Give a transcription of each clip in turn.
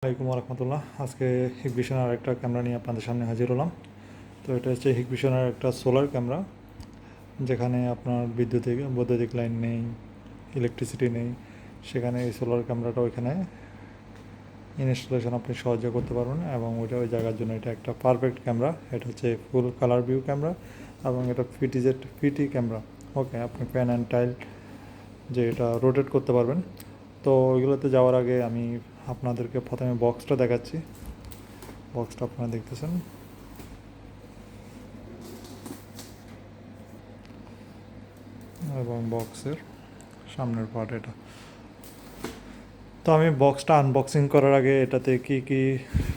আসসালামাইকুম রহমতুল্লাহ। আজকে হিকভিশনের আরেকটা ক্যামেরা নিয়ে আপনাদের সামনে হাজির হলাম। তো এটা হচ্ছে হিকভিশনের একটা সোলার ক্যামেরা, যেখানে আপনার বৈদ্যুতিক লাইন নেই, ইলেকট্রিসিটি নেই। সেখানে এই সোলার ক্যামেরাটা ওইখানে ইনস্টলেশন আপনি সহজে করতে পারবেন, এবং ওই জায়গার জন্য এটা একটা পারফেক্ট ক্যামেরা। এটা হচ্ছে ফুল কালার ভিউ ক্যামেরা, এবং এটা ফিটি ক্যামেরা। ওকে, আপনি প্যান অ্যান্ড টাইল যে এটা রোটেট করতে পারবেন। তো ওইগুলোতে যাওয়ার আগে আমি আপনাদেরকে প্রথমে বক্সটা দেখাচ্ছি। বক্সটা আপনারা দেখতেছেন, এবং বক্সের সামনের পার্ট এটা। তো আমি বক্সটা আনবক্সিং করার আগে এটাতে কি কি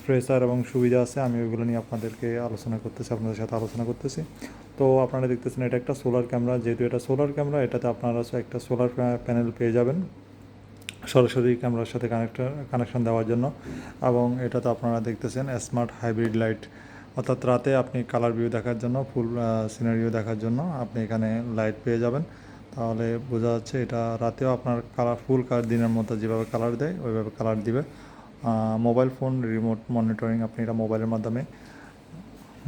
ফিচার এবং সুবিধা আছে আমি ওইগুলো নিয়ে আপনাদের সাথে আলোচনা করতেছি। তো আপনারা দেখতেছেন এটা একটা সোলার ক্যামেরা। যেহেতু এটা সোলার ক্যামেরা, এটাতে আপনারা একটা সোলার প্যানেল পেয়ে যাবেন সরাসরি ক্যামেরার সাথে কানেকশন দেওয়ার জন্য। এবং এটাতে আপনারা দেখতেছেন স্মার্ট হাইব্রিড লাইট, অর্থাৎ রাতে আপনি কালার ভিউ দেখার জন্য, ফুল সিনারিও দেখার জন্য আপনি এখানে লাইট পেয়ে যাবেন। তাহলে বোঝা যাচ্ছে এটা রাতেও আপনার ফুল কালার, দিনের মতো যেভাবে কালার দেয় ওইভাবে কালার দিবে। মোবাইল ফোন রিমোট মনিটরিং, আপনি এটা মোবাইলের মাধ্যমে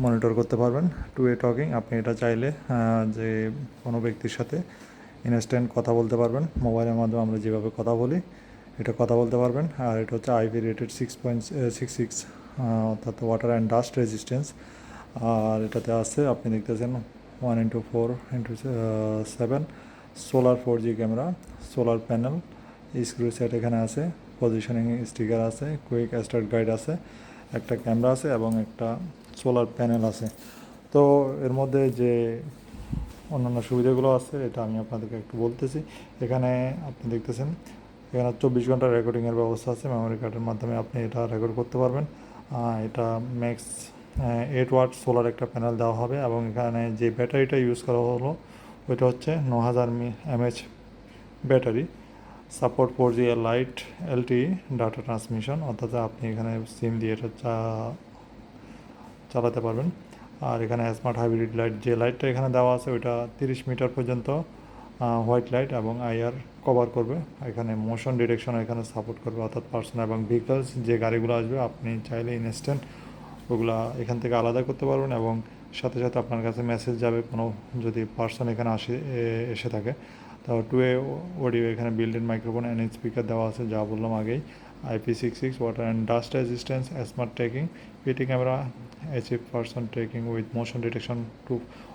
মনিটর করতে পারবেন। টু ওয়ে টকিং, আপনি এটা চাইলে যে কোনো ব্যক্তির সাথে ইনস্ট্যান্ট কথা বলতে পারবেন। মোবাইলের মাধ্যমে আমরা যেভাবে কথা বলি এটা কথা বলতে পারবেন। আর এটা হচ্ছে আইপি রেটেড 6.66, অর্থাৎ ওয়াটার অ্যান্ড ডাস্ট রেজিস্ট্যান্স। আর এটাতে আছে আপনি দেখতেছেন 1x4x7 solar 4G camera, solar panel, screw set এখানে আছে, পজিশনিং স্টিকার আছে, কুইক স্টার্ট গাইড আছে, একটা ক্যামেরা আছে, এবং একটা সোলার প্যানেল আছে। তো এর মধ্যে যে অন্যান্য সুবিধাগুলো আছে এটা আমি আপনাদেরকে একটু বলতেছি। এখানে আপনি দেখতেছেন এখানে 24 ঘন্টা রেকর্ডিংয়ের ব্যবস্থা আছে। মেমোরি কার্ডের মাধ্যমে আপনি এটা রেকর্ড করতে পারবেন। এটা ম্যাক্স 8 ওয়াট সোলার একটা প্যানেল দেওয়া হবে, এবং এখানে যে ব্যাটারিটা ইউজ করা হলো ওইটা হচ্ছে 9000 mAh battery. Support 4G light LTE data transmission, অর্থাৎ আপনি এখানে সিম দিয়ে এটা চালাতে পারবেন। আর এখানে স্মার্ট হাইব্রিড লাইট, যে লাইটটা এখানে দেওয়া আছে ওইটা 30 মিটার পর্যন্ত হোয়াইট লাইট এবং আইআর কভার করবে। এখানে মোশন ডিটেকশন এখানে সাপোর্ট করবে, অর্থাৎ পার্সন এবং ভেহিকলস যে গাড়িগুলো আসবে আপনি চাইলে ইনস্ট্যান্ট ওগুলা এখান থেকে আলাদা করতে পারবেন, এবং সাথে সাথে আপনার কাছে মেসেজ যাবে কোনো যদি পার্সন এখানে এসে থাকে। তাও টু এ অডিও, এখানে built in microphone and speaker দেওয়া আছে, যা বললাম আগেই। IP66 water and dust resistance, smart tracking, PT camera, অ্যাচিভ person tracking with motion detection too.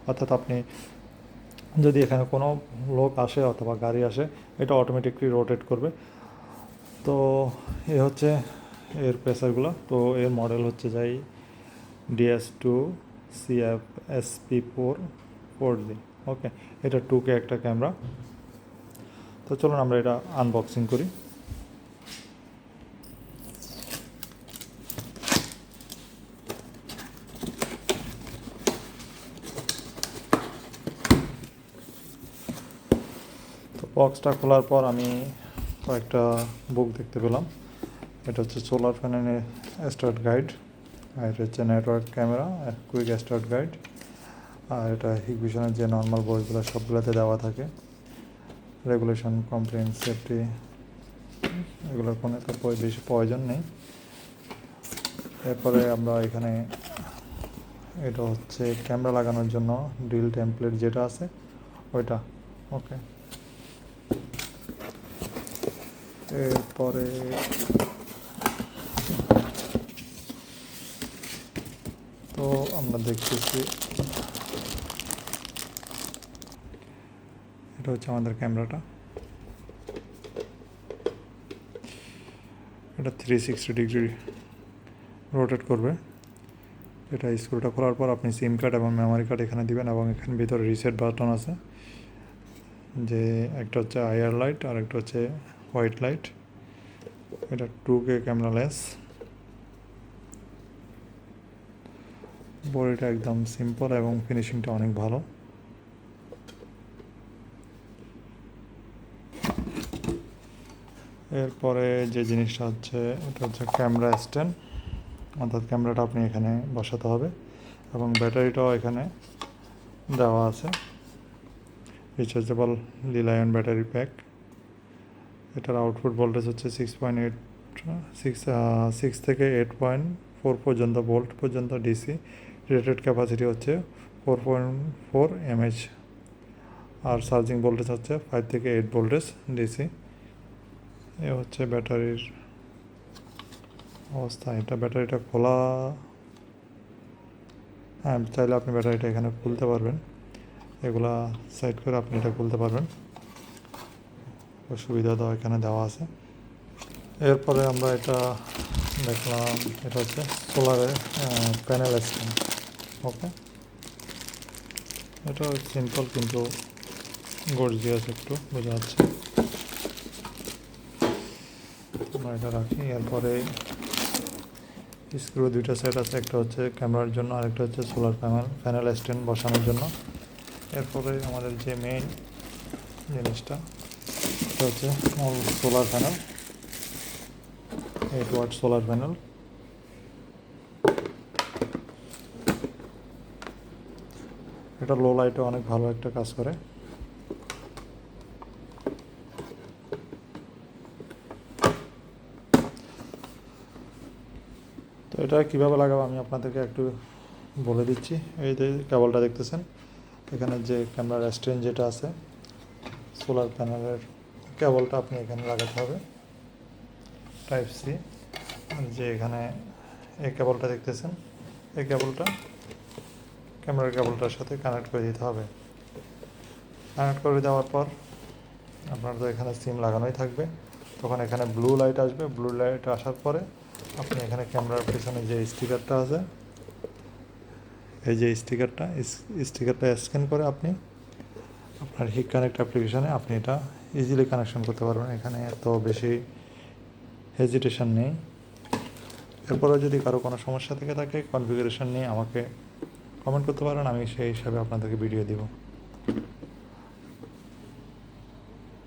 অর্থাৎ আপনি যদি এখানে কোনো লোক আসে অথবা গাড়ি আসে এটা অটোমেটিকলি রোটেট করবে। তো এ হচ্ছে এর প্রেসারগুলো। তো এর মডেল হচ্ছে যাই DS2 CF SP4 4G। ওকে, এটা 2K একটা ক্যামেরা। তো চলুন আমরা এটা আনবক্সিং করি। তো বক্সটা খোলার পর আমি কয়েকটা বুক দেখতে পেলাম। এটা হচ্ছে সোলার প্যানেলের স্টার্ট গাইড, আর এটা হচ্ছে network camera, quick start guide. আর এটা হিকভিশনের যে নর্মাল বইগুলো সবগুলোতে দেওয়া থাকে, রেগুলেশন, কমপ্লেন, সেফটি, এগুলোর কোনো তো বেশি প্রয়োজন নেই। এরপরে আমরা এখানে এটা হচ্ছে ক্যামেরা লাগানোর জন্য ড্রিল টেমপ্লেট যেটা আছে ওইটা। ওকে, এরপরে তো আমরা দেখতেছি এটা হচ্ছে আমাদের ক্যামেরাটা। এটা 360 ডিগ্রি রোটেট করবে। এটা স্ক্রুটা খোলার পর আপনি সিম কার্ড এবং মেমোরি কার্ড এখানে দিবেন, এবং এখানে ভিতরে রিসেট বাটন আছে, যে একটা হচ্ছে আইআর লাইট আর একটা হচ্ছে হোয়াইট লাইট। এটা 2K ক্যামেরা লেন্স। বডিটা একদম সিম্পল এবং ফিনিশিংটা অনেক ভালো। এরপরে যে জিনিসটা হচ্ছে এটা হচ্ছে ক্যামেরা স্ট্যান্ড, অর্থাৎ ক্যামেরাটা আপনি এখানে বসাতে হবে, এবং ব্যাটারিটাও এখানে দেওয়া আছে, রিচার্জেবল লিলায়ন ব্যাটারি প্যাক। এটার আউটপুট ভোল্টেজ হচ্ছে 6.8 সিক্স থেকে 8.4 পর্যন্ত ভোল্ট পর্যন্ত ডিসি। রেটেড ক্যাপাসিটি হচ্ছে 4.4 mAh, আর চার্জিং ভোল্টেজ হচ্ছে 5 থেকে 8 ভোল্টেজ ডিসি। এ হচ্ছে ব্যাটারির অবস্থা। এটা ব্যাটারিটা খোলা, হ্যাঁ চাইলে আপনি ব্যাটারিটা এখানে খুলতে পারবেন, এগুলা সাইড করে আপনি এটা খুলতে পারবেন, সুবিধা দেওয়া এখানে দেওয়া আছে। এরপরে আমরা এটা দেখলাম, এটা হচ্ছে সোলারের প্যানেল স্ট্যান্ড। ওকে, এটা সিম্পল কিন্তু গর্জিয়াস, একটু বোঝা যাচ্ছে। আমরা এটা রাখি। এরপরে স্ক্রু দুইটা সেট আছে, একটা হচ্ছে ক্যামেরার জন্য, আরেকটা হচ্ছে সোলার প্যানেল স্ট্যান্ড বসানোর জন্য। এরপরে আমাদের যে মেইন জিনিসটা, এটা হচ্ছে solar panel, 8 watt solar panel. এটা লো লাইটে অনেক ভালো একটা কাজ করে। তো এটা কীভাবে লাগাবো আমি আপনাদেরকে একটু বলে দিচ্ছি। এই যে কেবলটা দেখতেছেন, এখানে যে ক্যামেরার স্ট্যান্ড যেটা আছে, সোলার প্যানেলের কেবলটা আপনি এখানে লাগাতে হবে, টাইপ সি। আর যে এখানে এই কেবলটা দেখতেছেন, এই কেবলটা ক্যামেরার কেবলটার সাথে কানেক্ট করে দিতে হবে। কানেক্ট করে দেওয়ার পর আপনার তো এখানে সিম লাগানোই থাকবে, তখন এখানে ব্লু লাইট আসবে। ব্লু লাইট আসার পরে আপনি এখানে ক্যামেরার পিছনে যে স্টিকারটা আছে, এই যে স্টিকারটা স্ক্যান করে আপনি আপনার হিক কানেক্ট অ্যাপ্লিকেশানে আপনি এটা ইজিলি কানেকশন করতে পারবেন। এখানে এত বেশি হেজিটেশন নেই। এরপরে যদি কারো কোনো সমস্যা থেকে থাকে, কনফিগারেশন নিয়ে আমাকে কমেন্ট করতে পারেন, আমি সেই হিসাবে আপনাদেরকে ভিডিও দিব।